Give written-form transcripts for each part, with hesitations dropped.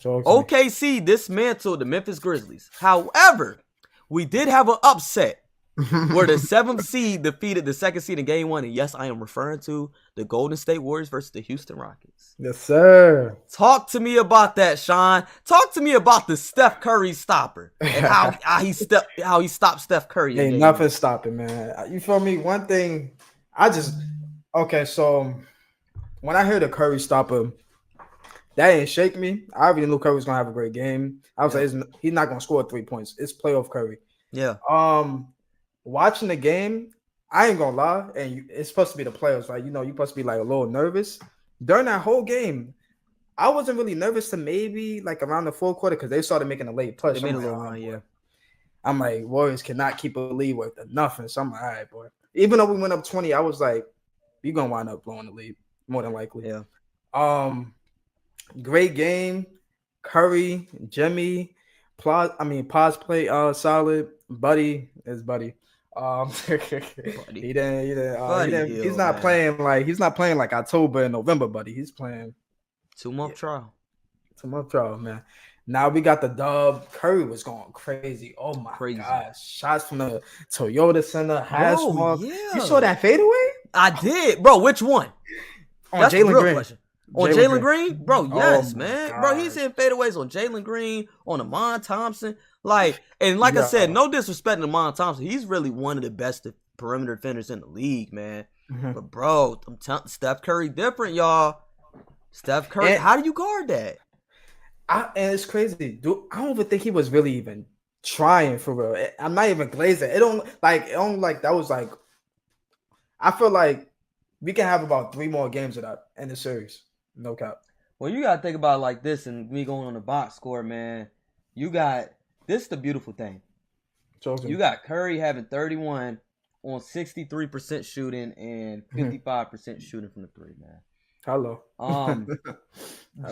Talk to me. OKC dismantled the Memphis Grizzlies. However, we did have an upset where the 7th seed defeated the 2nd seed in Game 1. And yes, I am referring to the Golden State Warriors versus the Houston Rockets. Yes, sir. Talk to me about that, Shaun. Talk to me about the Steph Curry stopper and how he stopped Steph Curry. Ain't nothing stopping, man. You feel me? One thing, so when I heard the Curry stopper, that didn't shake me. I already knew Curry was gonna have a great game. I was like, he's not gonna score 3 points. It's playoff Curry. Yeah. Watching the game, I ain't gonna lie, and it's supposed to be the playoffs, right? You know, you're supposed to be like a little nervous during that whole game. I wasn't really nervous to maybe like around the fourth quarter because they started making a late push. They made a little run, yeah. I'm like, Warriors cannot keep a lead with nothing. So I'm like, all right, boy. Even though we went up 20, I was like, you're gonna wind up blowing the lead more than likely. Yeah. Great game. Curry, Jimmy, Paz play solid. Buddy is Buddy. He didn't. He's not playing like October and November, buddy. He's playing 2-month trial. 2-month trial, man. Now we got the dub. Curry was going crazy. Oh my gosh! Shots from the Toyota Center. Yeah. You saw that fadeaway? I did, bro. Which one? On Jalen Green. Question. On Jalen Green? Bro, yes, Oh, man. gosh. Bro, he's hitting fadeaways on Jalen Green, on Amen Thompson. Like I said, no disrespect to Amen Thompson. He's really one of the best perimeter defenders in the league, man. Mm-hmm. But, bro, I'm telling Steph Curry different, y'all. Steph Curry, how do you guard that? And it's crazy, dude. I don't even think he was really even trying for real. I'm not even glazing. It don't like that was like. I feel like we can have about 3 more games of that in the series. No cap. Well, you gotta think about it like this, and me going on the box score, man. This is the beautiful thing. You got Curry having 31 on 63% shooting and 55% shooting from the 3, man. Hello.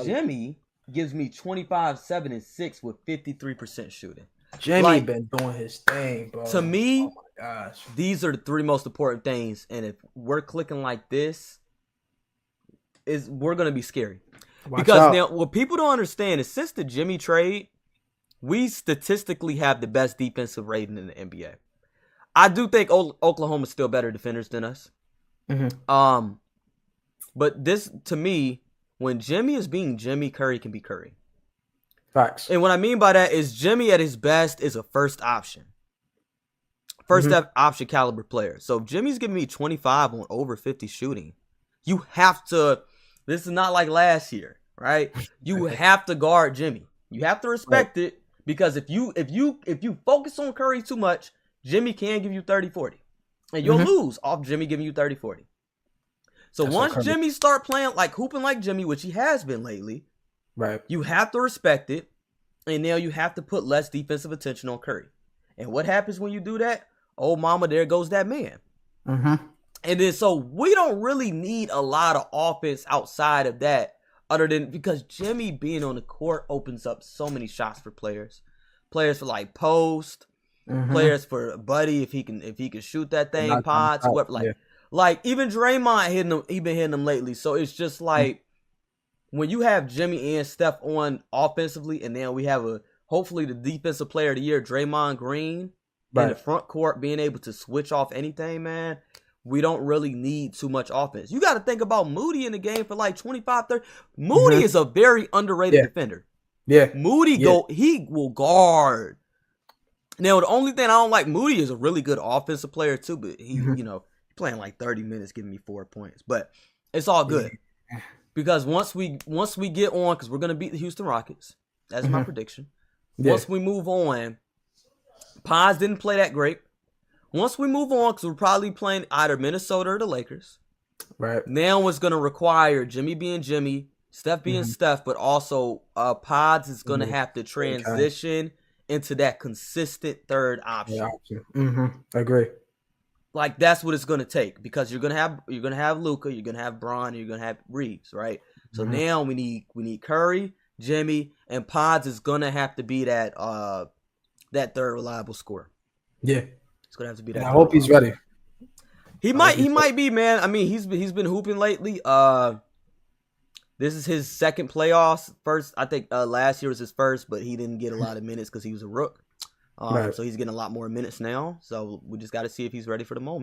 Jimmy gives me 25, 7, and 6 with 53% shooting. Jimmy been doing his thing, bro. To me, oh my gosh, these are the 3 most important things. And if we're clicking like this, we're gonna be scary. Now what people don't understand is since the Jimmy trade, we statistically have the best defensive rating in the NBA. I do think Oklahoma's still better defenders than us. Mm-hmm. But this, to me, when Jimmy is being Jimmy, Curry can be Curry. Facts. And what I mean by that is Jimmy at his best is a first option. Option caliber player. So if Jimmy's giving me 25 on over 50 shooting, you have to, this is not like last year, right? You have to guard Jimmy. You have to respect it because if you focus on Curry too much, Jimmy can give you 30-40. And you'll lose off Jimmy giving you 30-40. So once Jimmy start playing like hooping like Jimmy, which he has been lately, right? You have to respect it. And now you have to put less defensive attention on Curry. And what happens when you do that? Oh, mama, there goes that man. Mm-hmm. And then so we don't really need a lot of offense outside of that other than because Jimmy being on the court opens up so many shots for players. Players for like post, players for Buddy if he can shoot that thing, pods, whatever. Like even Draymond he been hitting them lately. So it's just like when you have Jimmy and Steph on offensively, and then we have hopefully the defensive player of the year, Draymond Green, in the front court being able to switch off anything, man, we don't really need too much offense. You got to think about Moody in the game for like 25, 30. Moody is a very underrated defender. Yeah. Moody he will guard. Now, the only thing I don't like, Moody is a really good offensive player too, but he, playing like 30 minutes, giving me 4 points. But it's all good. Because once we get on, because we're going to beat the Houston Rockets. That's my prediction. Once we move on, Paz didn't play that great. Once we move on, because we're probably playing either Minnesota or the Lakers. Right. Now it's going to require Jimmy being Jimmy, Steph being Steph, but also Paz is going to have to transition into that consistent third option. I agree. Like that's what it's gonna take because you're gonna have Luka, you're gonna have Bron, you're gonna have Reeves, right? So now we need Curry, Jimmy, and Pods is gonna have to be that third reliable scorer. Yeah, it's gonna have to be that. I hope he's ready. He might be, man. I mean, he's been hooping lately. This is his second playoffs. First, I think last year was his first, but he didn't get a lot of minutes because he was a rook. Right. So he's getting a lot more minutes now. So we just got to see if he's ready for the moment.